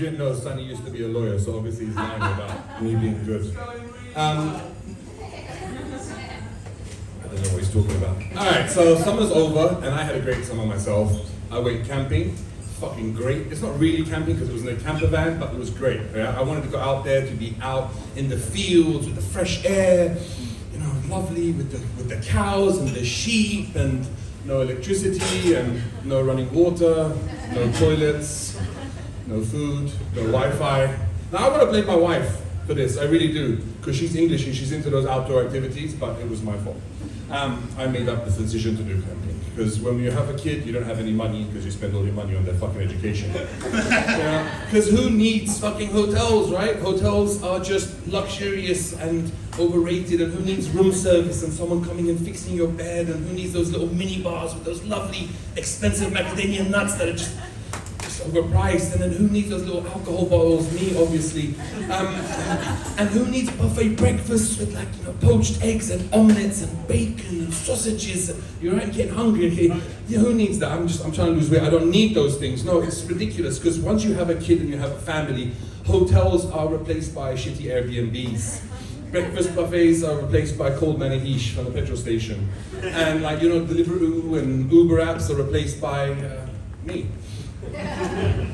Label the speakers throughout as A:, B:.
A: didn't know, Sonny used to be a lawyer, so obviously he's lying about me being good. I don't know what he's talking about. Alright, so summer's over, and I had a great summer myself. I went camping. Fucking great. It's not really camping because it was in a camper van, but it was great. Yeah? I wanted to go out there, to be out in the fields with the fresh air, you know, lovely with the cows and the sheep, and no electricity and no running water, no toilets, no food, no Wi-Fi. Now I want to blame my wife for this, I really do, because she's English and she's into those outdoor activities, but it was my fault. I made up the decision to do camping, because when you have a kid, you don't have any money because you spend all your money on their fucking education. Because who needs fucking hotels, right? Hotels are just luxurious and overrated, and who needs room service and someone coming and fixing your bed, and who needs those little mini bars with those lovely expensive macadamia nuts that are just overpriced, and then who needs those little alcohol bottles? Me, obviously. And who needs buffet breakfasts with, like, you know, poached eggs and omelets and bacon and sausages? You're right, getting hungry. Yeah, who needs that? I'm trying to lose weight. I don't need those things. No, it's ridiculous, because once you have a kid and you have a family, hotels are replaced by shitty Airbnbs. Breakfast buffets are replaced by cold manihish from the petrol station. And, like, you know, Deliveroo and Uber apps are replaced by me.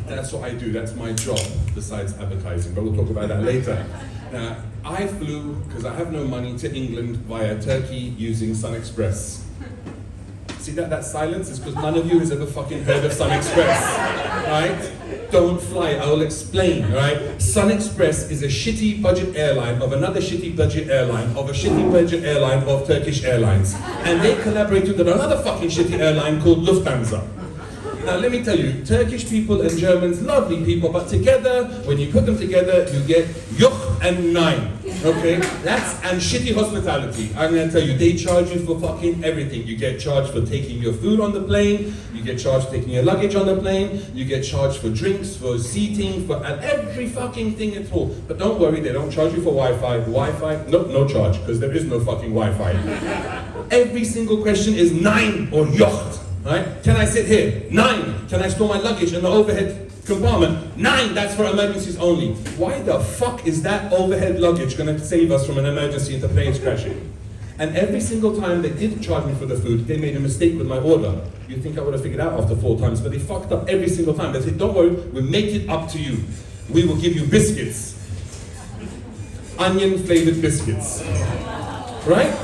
A: That's what I do, that's my job, besides advertising, but we'll talk about that later. Now, I flew, because I have no money, to England via Turkey using Sun Express. See that silence? It's because none of you has ever fucking heard of Sun Express, right? Don't fly, I will explain, right? Sun Express is a shitty budget airline of another shitty budget airline of a shitty budget airline of Turkish Airlines. And they collaborated with another fucking shitty airline called Lufthansa. Now let me tell you, Turkish people and Germans, lovely people, but together, when you put them together, you get yuck and nine, okay? And shitty hospitality. I'm gonna tell you, they charge you for fucking everything. You get charged for taking your food on the plane, you get charged for taking your luggage on the plane, you get charged for drinks, for seating, and every fucking thing at all. But don't worry, they don't charge you for Wi-Fi, no charge, because there is no fucking Wi-Fi. Every single question is nine or yuck. Right? Can I sit here? 9. Can I store my luggage in the overhead compartment? 9. That's for emergencies only. Why the fuck is that overhead luggage going to save us from an emergency if the plane's crashing? And every single time they did charge me for the food, they made a mistake with my order. You'd think I would have figured out after 4 times, but they fucked up every single time. They said, don't worry, we'll make it up to you. We will give you biscuits. Onion flavored biscuits. Right?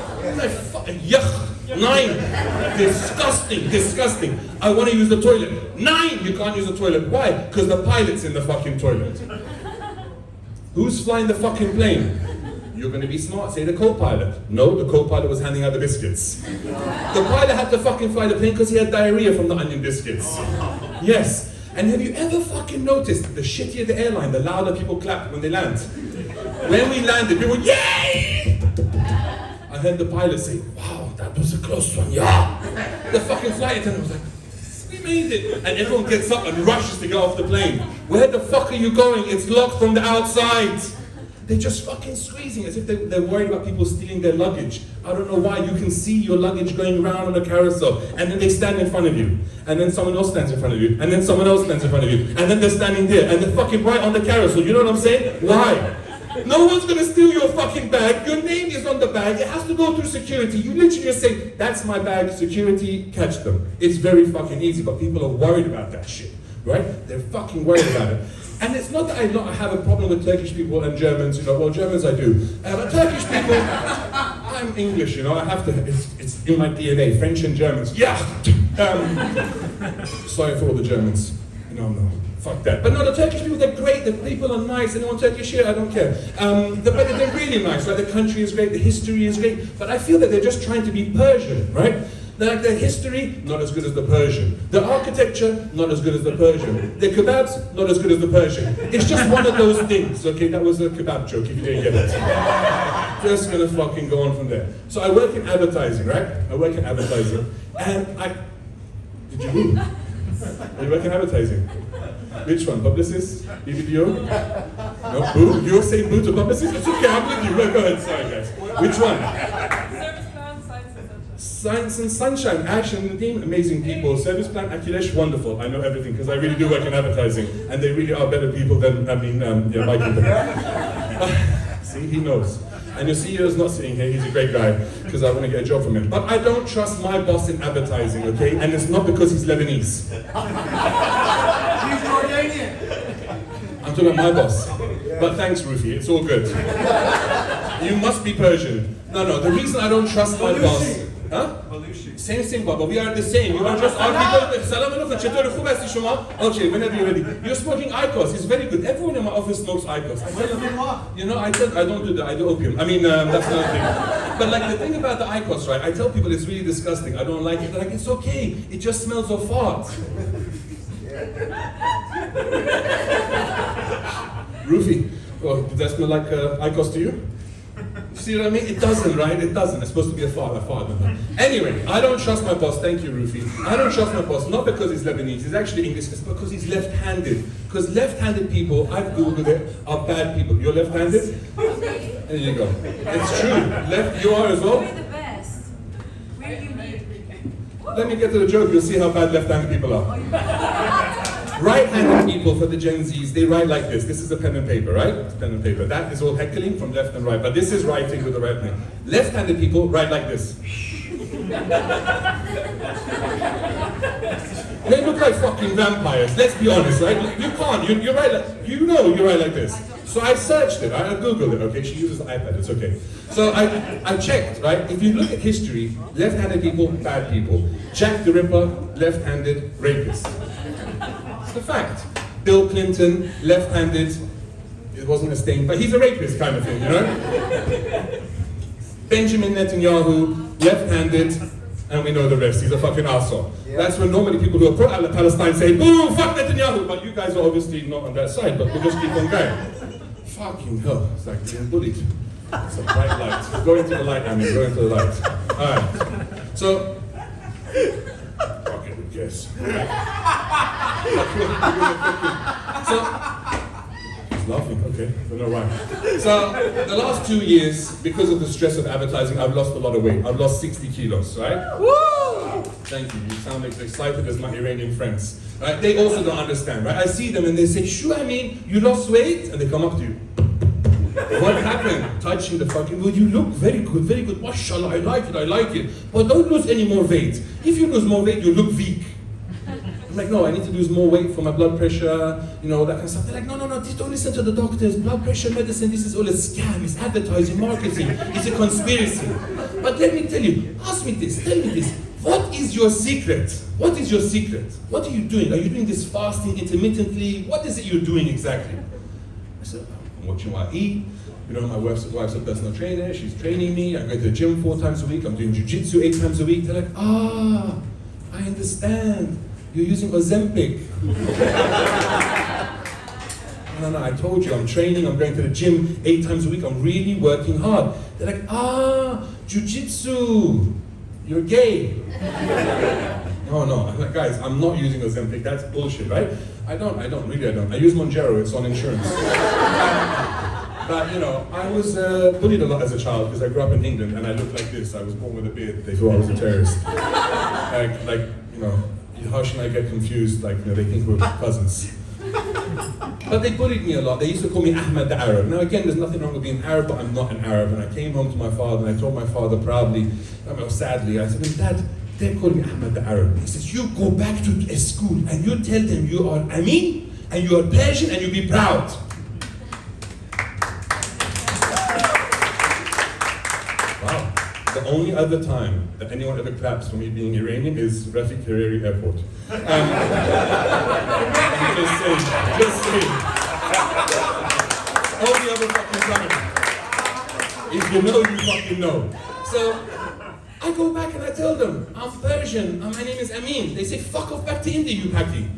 A: Yuck. 9. Disgusting. I want to use the toilet. 9. You can't use the toilet. Why? Because the pilot's in the fucking toilet. Who's flying the fucking plane? You're going to be smart. Say the co-pilot. No, the co-pilot was handing out the biscuits. The pilot had to fucking fly the plane because he had diarrhea from the onion biscuits. Yes. And have you ever fucking noticed the shittier the airline, the louder people clap when they land? When we landed, people went, yay! I heard the pilot say, wow, that was a close one, yeah. The fucking flight attendant was like, we made it. And everyone gets up and rushes to get off the plane. Where the fuck are you going? It's locked from the outside. They're just fucking squeezing as if they're worried about people stealing their luggage. I don't know why. You can see your luggage going around on a carousel, and then they stand in front of you, and then someone else stands in front of you, and then someone else stands in front of you, and then they're standing there, and they're fucking right on the carousel. You know what I'm saying? Why? No one's gonna steal your fucking bag. Your name is on the bag. It has to go through security. You literally just say, that's my bag, security, catch them. It's very fucking easy, but people are worried about that shit, right? They're fucking worried about it. And it's not that I have a problem with Turkish people and Germans, you know, well, Germans I do. But Turkish people, I'm English, you know, I have to, it's in my DNA, French and Germans, yeah! Sorry for all the Germans. No. Fuck that. But no, the Turkish people, they're great, the people are nice, anyone Turkish here, I don't care. But they're really nice, right? The country is great, the history is great, but I feel that they're just trying to be Persian, right? Like the history, not as good as the Persian. The architecture, not as good as the Persian. The kebabs, not as good as the Persian. It's just one of those things, okay? That was a kebab joke, if you didn't get it. Just gonna fucking go on from there. So I work in advertising, right? I work in advertising, and did you move? You work in advertising? Which one? Publicist? BBDO? No, boo? You're saying boo to publicist? It's okay, I'm with you. Go ahead, sorry guys. Which one?
B: Service plan, science, etc.
A: Science and Sunshine, Ash and Nadeem, amazing people. Service Plan, Akilesh, wonderful. I know everything because I really do work in advertising, and they really are better people than my people. See, he knows. And your CEO is not sitting here, he's a great guy, because I want to get a job from him. But I don't trust my boss in advertising, okay? And it's not because he's Lebanese.
B: He's Jordanian.
A: I'm talking about my boss. But thanks, Rufi, it's all good. You must be Persian. No, the reason I don't trust my boss... Huh? Same thing, Baba. We are the same. You are just our people. Salam alaikum. Chetar khub asti shoma? Okay, whenever you're ready. You're smoking IQOS. It's very good. Everyone in my office smokes IQOS. I don't do that. I do opium. I mean, that's another thing. But like the thing about the IQOS, right? I tell people it's really disgusting. I don't like it. They're like, it's okay. It just smells of fart. Rufi, oh, did that smell like IQOS to you? See what I mean? It doesn't, right? It doesn't. It's supposed to be a fart. Anyway, I don't trust my boss. Thank you, Rufi. I don't trust my boss, not because he's Lebanese. He's actually English. It's because he's left-handed. Because left-handed people, I've Googled it, are bad people. You're left-handed? There you go. It's true. You are as well?
C: We're the best. We're unique.
A: Let me get to the joke. You'll see how bad left-handed people are. Right-handed people, for the Gen Zs, they write like this. This is a pen and paper, right? It's pen and paper. That is all heckling from left and right, but this is writing with the right hand. Left-handed people write like this. They look like fucking vampires, let's be honest, right? You can't, you write like, you write like this. So I searched it, I Googled it, okay? She uses the iPad, it's okay. So I checked, right? If you look at history, left-handed people, bad people. Jack the Ripper, left-handed rapist. It's the fact. Bill Clinton, left-handed, it wasn't a stain, but he's a rapist kind of thing, you know? Benjamin Netanyahu, left-handed, and we know the rest, he's a fucking arsehole. Yeah. That's when normally people who are pro-Palestine say, boo, fuck Netanyahu, but you guys are obviously not on that side, but we'll just keep on going. Fucking hell, it's like being bullied. It's a bright light. Go into the light, Annie, go into the light. Alright, so, fucking who cares? So, he's laughing, okay, I don't know why. So, the last 2 years, because of the stress of advertising, I've lost a lot of weight. I've lost 60 kilos, right? Woo! Thank you, you sound as excited as my Iranian friends. Right? They also don't understand, right? I see them and they say, Shu, I mean, you lost weight? And they come up to you. What happened? Touching the fucking, well, you look very good, mashallah, I like it. But don't lose any more weight. If you lose more weight, you look weak. I'm like, no, I need to lose more weight for my blood pressure, you know, that kind of stuff. They're like, no, don't listen to the doctors. Blood pressure medicine, this is all a scam. It's advertising, marketing. It's a conspiracy. But let me tell you, ask me this, tell me this. What is your secret? What is your secret? What are you doing? Are you doing this fasting intermittently? What is it you're doing exactly? I said, I'm watching what I eat. You know, my wife's a personal trainer. She's training me. I go to the gym 4 times a week. I'm doing jiu-jitsu 8 times a week. They're like, I understand. You're using Ozempic. No, I told you, I'm training, I'm going to the gym 8 times a week, I'm really working hard. They're like, jiu-jitsu, you're gay. No, I'm like, guys, I'm not using Ozempic, that's bullshit, right? I don't. I use Monjaro, it's on insurance. But, you know, I was bullied a lot as a child because I grew up in England and I looked like this. I was born with a beard, they thought I was a terrorist. Like, you know, how should I get confused? Like, you know, they think we're cousins. But they bullied me a lot. They used to call me Ahmed the Arab. Now again, there's nothing wrong with being Arab, but I'm not an Arab. And I came home to my father and I told my father proudly, sadly, I said, Dad, they're calling me Ahmed the Arab. He says, you go back to a school and you tell them you are Amin and you are Persian and you be proud. Wow. The only other time that anyone ever claps for me being Iranian is Rafik Hariri Airport. Just saying. All the other fucking time. If you know, you fucking know. So, I go back and I tell them, I'm Persian, my name is Amin. They say, fuck off back to India, you Paki.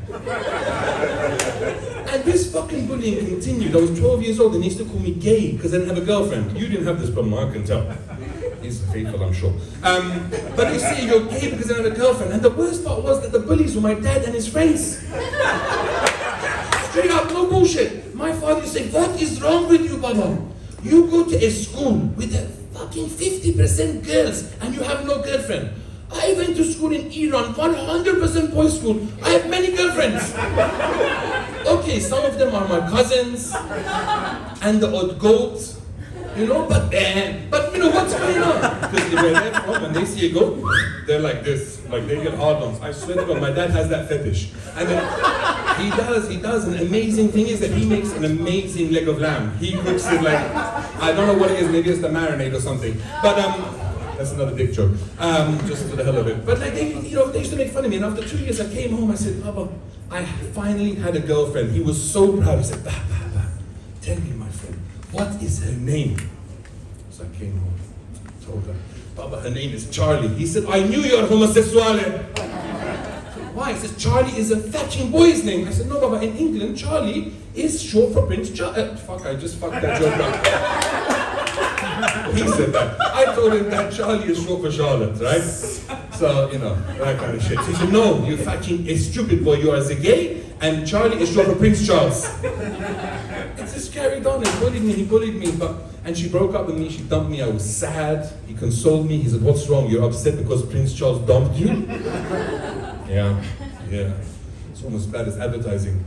A: And this fucking bullying continued. I was 12 years old and they used to call me gay because I didn't have a girlfriend. You didn't have this problem, I can tell. He's faithful, I'm sure. But they say you're gay because I have a girlfriend. And the worst part was that the bullies were my dad and his friends. Straight up, no bullshit. My father used to say, what is wrong with you, Baba? You go to a school with a fucking 50% girls and you have no girlfriend. I went to school in Iran, 100% boys school. I have many girlfriends. Okay, some of them are my cousins and the odd goat, you know, but you know what's going on? Because where they're from, when they see a goat, they're like this, like they get hard-ons. I swear to God, my dad has that fetish. And then he does. An amazing thing is that he makes an amazing leg of lamb. He cooks it like, I don't know what it is, maybe it's the marinade or something. But that's another dick joke, just for the hell of it. But like, they used to make fun of me, and after 2 years I came home, I said, Papa, I finally had a girlfriend. He was so proud. He said, Bah, tell me, my friend, what is her name? So I came home, told her, Papa, her name is Charlie. He said, I knew you're homosexual. Why? He says, Charlie is a fucking boy's name. I said, no, Papa, in England, Charlie is short for Prince Charles. Fuck, I just fucked that joke up. He said that. I told him that Charlie is short for Charlotte, right? So, you know, that kind of shit. He said, no, you fucking a stupid boy, you are a gay, and Charlie is short for Prince Charles. It just carried on, he bullied me, and she broke up with me, she dumped me, I was sad, he consoled me, he said, what's wrong, you're upset because Prince Charles dumped you? Yeah, it's almost as bad as advertising.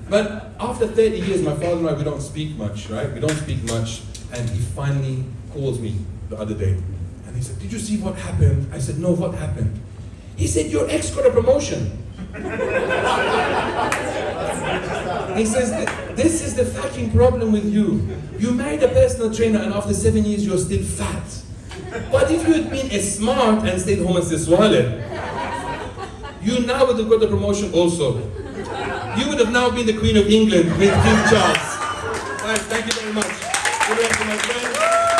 A: But after 30 years, my father and I, we don't speak much, right? We don't speak much, and he finally calls me the other day, and he said, did you see what happened? I said, no, what happened? He said, your ex got a promotion. He says, this is the fucking problem with you. You married a personal trainer and after 7 years you're still fat. But if you had been as smart and stayed homosexual, you now would have got the promotion also. You would have now been the Queen of England with King Charles. All right, thank you.